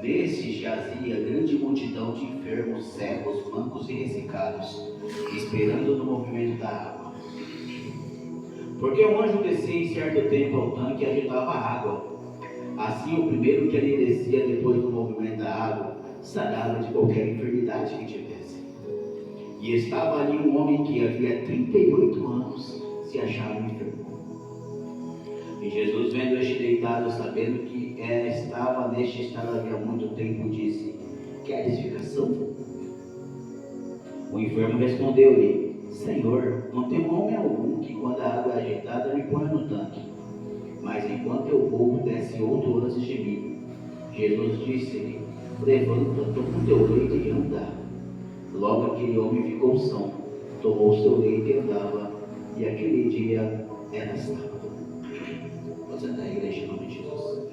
Nesse jazia grande multidão de enfermos, cegos, mancos e ressecados, esperando no movimento da água. Porque um anjo descia em certo tempo ao tanque e agitava a água. Assim, o primeiro que ali descia depois do movimento da água, sarava de qualquer enfermidade que tivesse. E estava ali um homem que havia 38 anos se achava enfermo. E Jesus, vendo este deitado, sabendo que estava neste estado havia muito tempo, disse: queres ficar são? O enfermo respondeu-lhe: Senhor, não tenho homem algum que, quando a água é agitada, me ponha no tanque. Mas enquanto eu vou, desce outro antes de mim. Jesus disse-lhe: levanta, toma o teu leito e anda. Logo aquele homem ficou são, tomou o seu leito e andava, e aquele dia era sábado. Pode sentar, igreja, em nome de Jesus.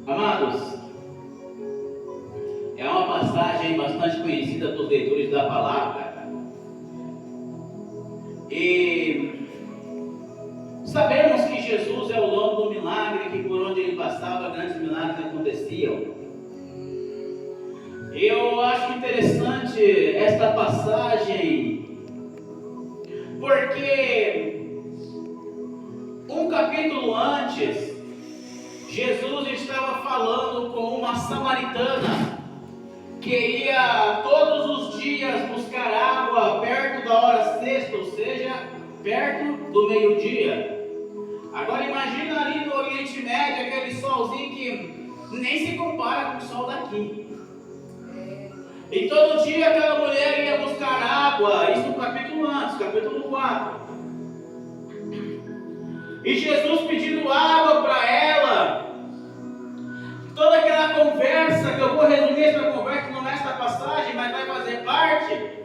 Amados, é uma passagem bastante conhecida dos leitores da palavra. E sabemos que Jesus é o dono do milagre, que por onde ele passava, grandes milagres aconteciam. Eu acho interessante esta passagem, porque um capítulo antes, Jesus estava falando com uma samaritana que ia todos os dias buscar água perto da hora sexta, ou seja, perto do meio-dia. Agora imagina ali no Oriente Médio aquele solzinho que nem se compara com o sol daqui. E todo dia aquela mulher ia buscar água, isso no capítulo antes, capítulo 4. E Jesus pedindo água para ela. Toda aquela conversa, que eu vou resumir essa conversa, não é esta passagem, mas vai fazer parte.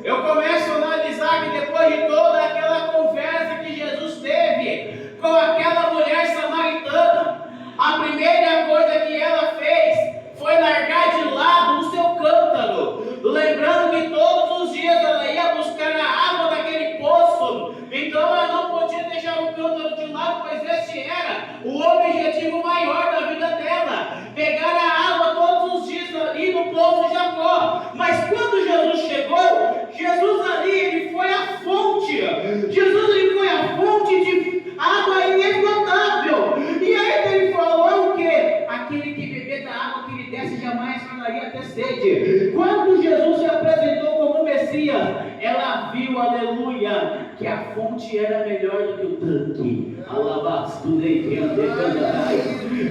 Eu começo a analisar que depois de toda aquela conversa que Jesus teve com aquela mulher samaritana, a primeira coisa que ela fez foi largar de lado o seu cântaro, lembrando que todos os dias ela ia buscar a água daquele poço, então ela não podia deixar o cântaro de lado, pois esse era o objetivo maior da vida dela, pegar a água todos os dias ali no poço de Jacó. Mas quando Jesus chegou, Jesus ali, ele foi a fonte, Jesus ele foi a fonte de água inesgotável, e aí ele falou o quê? Aquele que beber da água que ele desce jamais tornaria a ter sede. Quando Jesus se apresentou como Messias, ela viu, aleluia, que a fonte era melhor do que o tanque.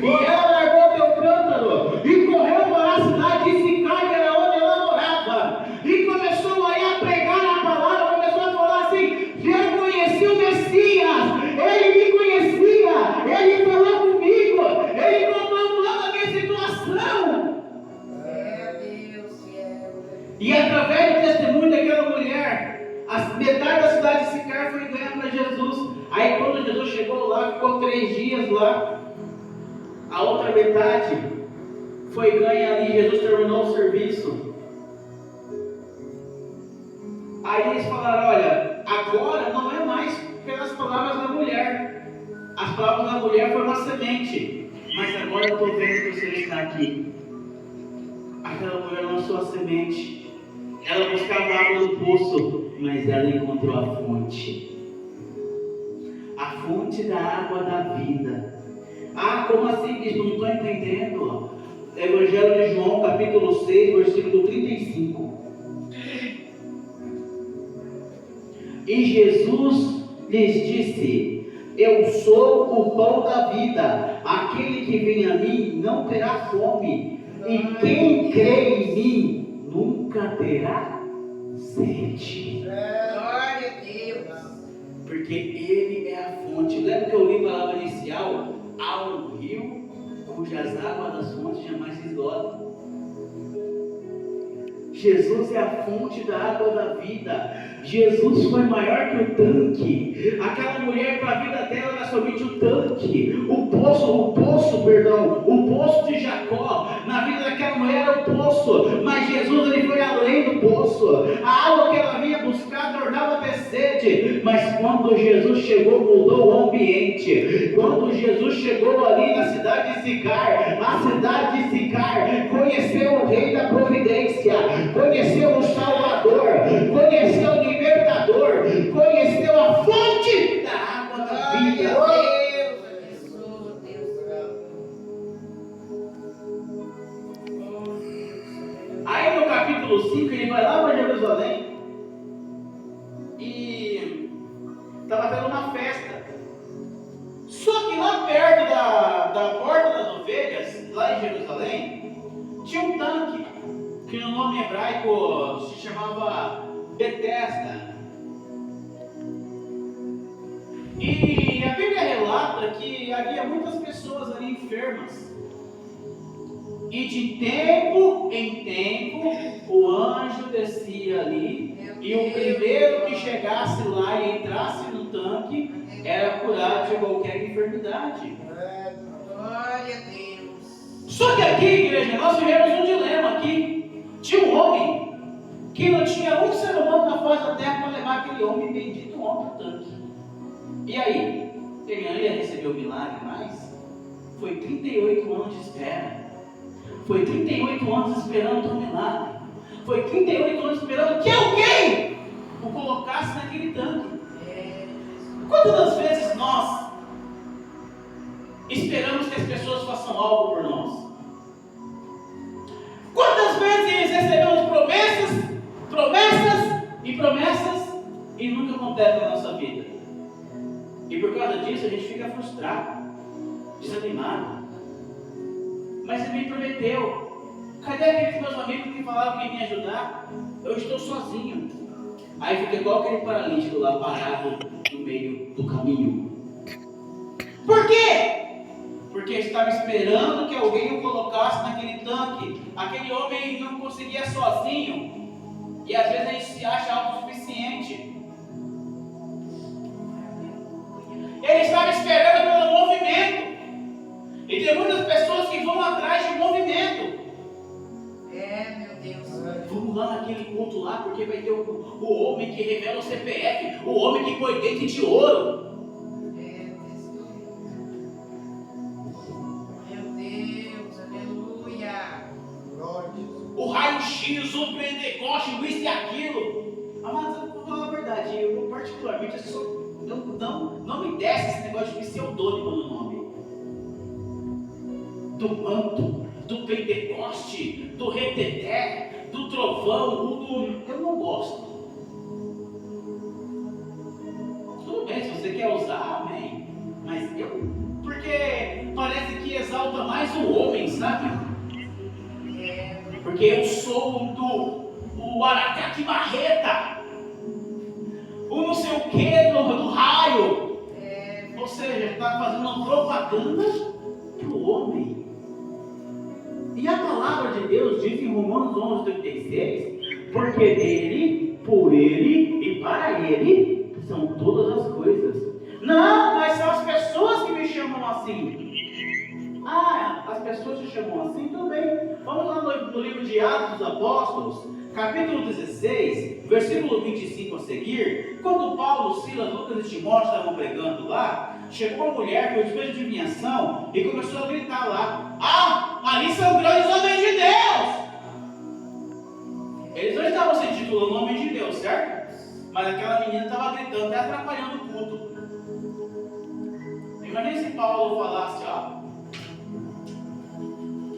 E ela largou teu cântaro e correu para a cidade de Sicar, que era onde ela morava, e começou aí a pregar a palavra, começou a falar assim: eu conheci o Messias, ele me conhecia, ele falou comigo, ele contou toda a minha situação. E através do testemunho daquela mulher, a metade da cidade de Sicar foi ganha para Jesus. Aí quando Jesus chegou lá, ficou 3 dias lá. A outra metade foi ganha ali. Jesus terminou o serviço. Aí eles falaram: olha, agora não é mais pelas palavras da mulher. As palavras da mulher foram uma semente, mas agora eu estou vendo que você está aqui. Aquela mulher lançou a semente. Ela buscava água do poço, mas ela encontrou a fonte. A fonte da água da vida. Ah, como assim? Diz, não estou entendendo. Evangelho de João, capítulo 6, versículo 35. E Jesus lhes disse: eu sou o pão da vida. Aquele que vem a mim não terá fome, e quem crê em mim nunca terá sede. Glória a Deus. Porque ele é a fonte. Lembra que eu li a palavra inicial? Há um rio cujas águas das fontes jamais se esgotam. Jesus é a fonte da água da vida. Jesus foi maior que o tanque. Aquela mulher, para a vida dela, era somente o tanque. O poço de Jacó. Na vida daquela mulher era o poço. Mas Jesus, ele foi além do poço. A água que ela vinha buscar tornava ter sede. mas quando Jesus chegou, mudou o ambiente. Quando Jesus chegou ali na cidade de Sicar, a cidade de Sicar conheceu o Rei da Providência, conheceu o Salvador, conheceu o Libertador, conheceu a fonte da água da vida. Aí no capítulo 5 ele vai lá para Jerusalém e estava tendo uma festa. Só que lá perto da porta das ovelhas, lá em Jerusalém, tinha um tanque que no nome hebraico se chamava Betesda. E a Bíblia relata que havia muitas pessoas ali enfermas. E de tempo em tempo, o anjo descia ali, e o primeiro que chegasse lá e entrasse no tanque, era curado de qualquer enfermidade. Glória a Deus. Só que aqui, igreja, nós vivemos um dilema aqui. Tinha um homem, que não tinha um ser humano na face da terra para levar aquele homem bendito homem para o tanque. E aí, ele não ia receber o milagre mais? Foi 38 anos de espera. Foi 38 anos esperando um milagre. Foi 38 anos esperando que alguém o colocasse naquele tanque. Quantas vezes nós esperamos que as pessoas façam algo por nós? Quantas vezes recebemos promessas e nunca acontece na nossa vida? E por causa disso a gente fica frustrado, desanimado. Mas Ele me prometeu. Cadê aqueles meus amigos que falaram que iam me ajudar? Eu estou sozinho. Aí fica igual aquele paralítico lá parado no meio do caminho. Por quê? Porque estava esperando que alguém o colocasse naquele tanque. Aquele homem não conseguia sozinho. E às vezes a gente se acha autossuficiente. Ele estava esperando pelo movimento. E tem muitas pessoas que vão atrás de movimento. Meu Deus. Vamos lá naquele culto lá, porque vai ter o homem que revela o CPF, o homem que põe dente de ouro. Meu Deus, aleluia. O raio-x, o Pentecoste, isso e aquilo. Amados, eu vou falar a verdade, eu particularmente não me desce esse negócio de pseudônimo no nome. Do manto, do Pentecoste, do reteté, do trovão, eu não gosto. Tudo bem, se você quer usar, amém. Mas porque parece que exalta mais o homem, sabe? Porque eu sou o Aracati Marreta, o não sei o que do raio. Ou seja, está fazendo uma propaganda para o homem. E a palavra de Deus diz em Romanos 11:36, porque dele, por ele e para ele são todas as coisas. Não, mas são as pessoas que me chamam assim. As pessoas te chamam assim também. Vamos lá no livro de Atos dos Apóstolos, capítulo 16, versículo 25 a seguir. Quando Paulo, Silas, Lucas e Timóteo estavam pregando lá, chegou uma mulher com espírito de adivinhação e começou a gritar lá: ali são grandes homens de Deus! Eles não estavam se intitulando homens de Deus, certo? Mas aquela menina estava gritando, até atrapalhando o culto. Imagina se Paulo falasse: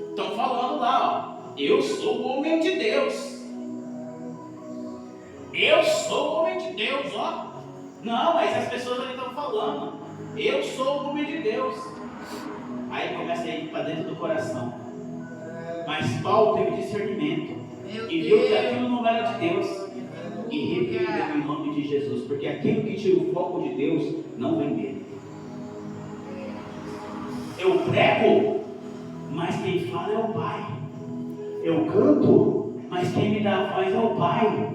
estão falando lá, eu sou o homem de Deus. Eu sou o homem de Deus, Não, mas as pessoas ali estão falando: eu sou o homem de Deus. Aí começa a ir para dentro do coração. Mas Paulo teve discernimento e viu que aquilo não era de Deus e repreendeu em nome de Jesus, porque aquilo que tira o foco de Deus não vem dele. Eu prego, mas quem fala é o Pai. Eu canto, mas quem me dá a voz é o Pai.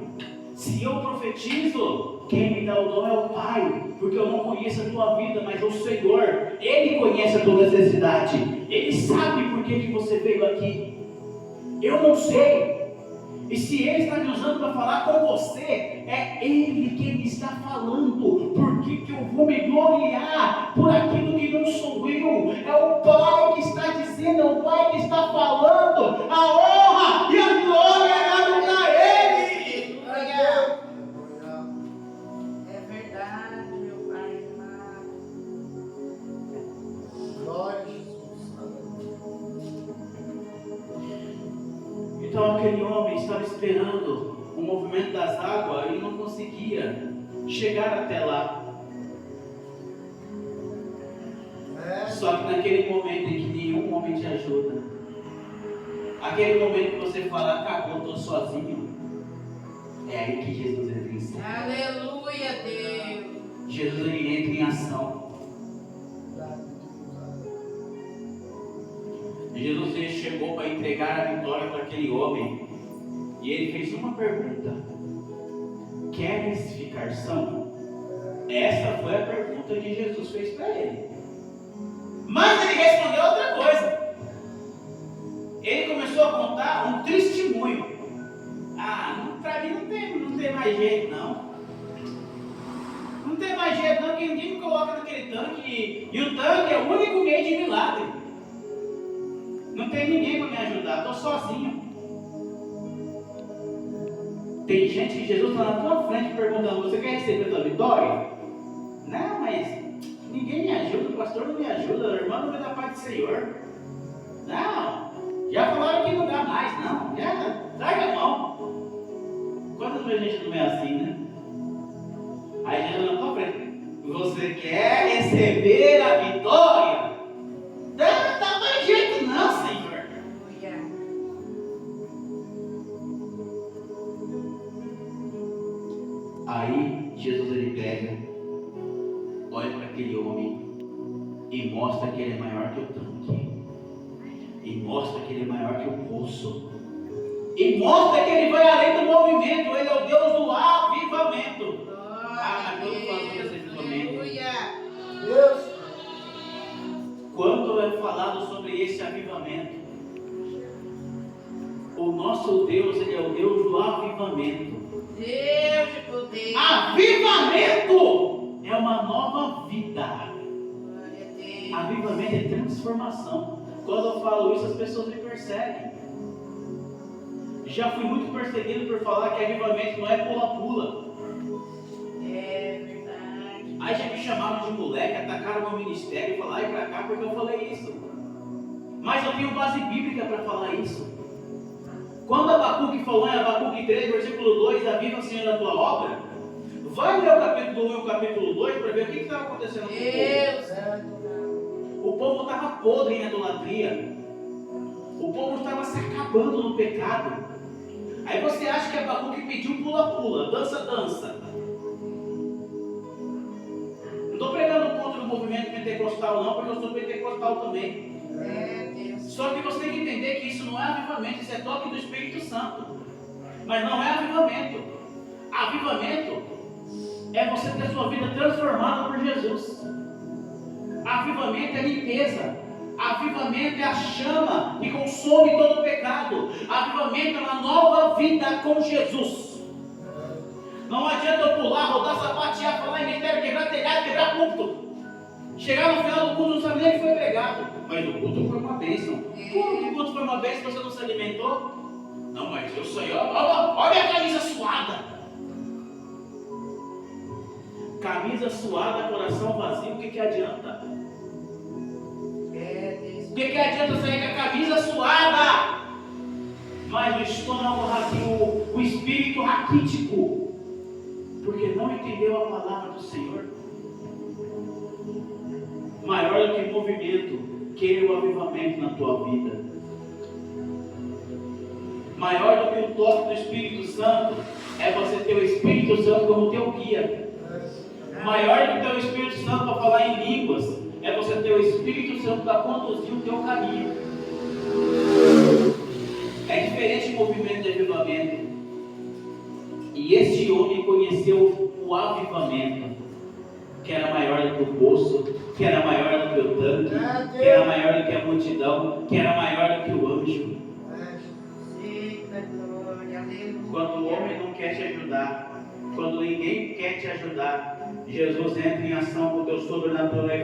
Se eu profetizo, quem me dá o dom é o Pai, porque eu não conheço a tua vida, mas o Senhor, Ele conhece a tua necessidade, Ele sabe por que você veio aqui. Eu não sei. E se Ele está me usando para falar com você, é Ele quem está falando. Por que eu vou me gloriar por aquilo que não sou eu? É o Pai que está dizendo, é o Pai que está falando. A honra e a glória é dada para Ele. É verdade, meu Pai amado. Glória a Jesus. Então aquele homem estava esperando o movimento das águas e não conseguia chegar até lá. Só que naquele momento em que nenhum homem te ajuda, aquele momento que você fala, acabou, estou sozinho, é aí que Jesus entra em cena. Aleluia, Deus. Jesus ele entra em ação. Jesus ele chegou para entregar a vitória para aquele homem e ele fez uma pergunta: queres ficar são? Essa foi a pergunta que Jesus fez para ele. Mas ele respondeu outra coisa. Ele começou a contar um testemunho. Para mim não tem mais jeito não. Não tem mais jeito não, que ninguém me coloca naquele tanque. E o tanque é o único meio de milagre. Não tem ninguém para me ajudar, estou sozinho. Tem gente que Jesus está na tua frente perguntando, você quer receber a tua vitória? Não, mas ninguém me ajuda, o pastor não me ajuda, a irmã não me dá paz do Senhor. Não, já falaram que não dá mais, não, já larga a mão. Quantas vezes a gente não é assim, né? Aí Jesus na tua frente, você quer receber a vitória? Não dá mais jeito não, Senhor. Aleluia. Aí Jesus ele pega, olha para aquele homem e mostra que ele é maior que o tanque, e mostra que ele é maior que o poço, e mostra que ele vai além do movimento. Ele é o Deus do avivamento. Aleluia. Deus. Quando é falado sobre esse avivamento, o nosso Deus ele é o Deus do avivamento. Deus de poder. Avivamento é uma nova vida. Glória a Deus. Avivamento é transformação. Quando eu falo isso, as pessoas me perseguem. Já fui muito perseguido por falar que avivamento não é pula-pula. É verdade. Aí já me chamaram de moleque, atacaram o meu ministério e falaram pra cá porque eu falei isso. Mas eu tenho base bíblica para falar isso. Quando Abacuque falou em Abacuque 3, versículo 2, aviva, Senhor, a tua obra, vai ler o capítulo 1 e o capítulo 2 para ver o que estava acontecendo com o povo. O povo estava podre em idolatria. O povo estava se acabando no pecado. Aí você acha que Abacuque pediu pula-pula, dança-dança. Não estou pregando contra o movimento pentecostal não, porque eu sou pentecostal também. É Deus. Só que você tem que entender que isso não é avivamento, isso é toque do Espírito Santo. Mas não é avivamento. Avivamento é você ter sua vida transformada por Jesus. Avivamento é limpeza. Avivamento é a chama que consome todo o pecado. Avivamento é uma nova vida com Jesus. Não adianta eu pular, rodar, sapatear, falar em mistério, quebrar telhado, quebrar púlpito. Chegar no final do culto, não sabe nem que foi pregado. Mas o culto foi uma bênção. Como que o culto foi uma bênção se você não se alimentou? Não, mas eu sei, olha a camisa suada. Camisa suada, coração vazio, o que adianta? É Deus. O que adianta sair com a camisa suada, mas o estômago vazio, o espírito raquítico, porque não entendeu a palavra do Senhor? Maior do que movimento, queira o avivamento na tua vida. Maior do que o toque do Espírito Santo é você ter o Espírito Santo como teu guia. Maior do que ter o Espírito Santo para falar em línguas é você ter o Espírito Santo para conduzir o teu caminho. É diferente o movimento de avivamento. E este homem conheceu o avivamento, que era maior do que o poço, que era maior do que o tanque, que era maior do que a multidão, que era maior do que o anjo. Eita glória, aleluia. quer te ajudar. Quando ninguém quer te ajudar, Jesus entra em ação com o teu sobrenatural.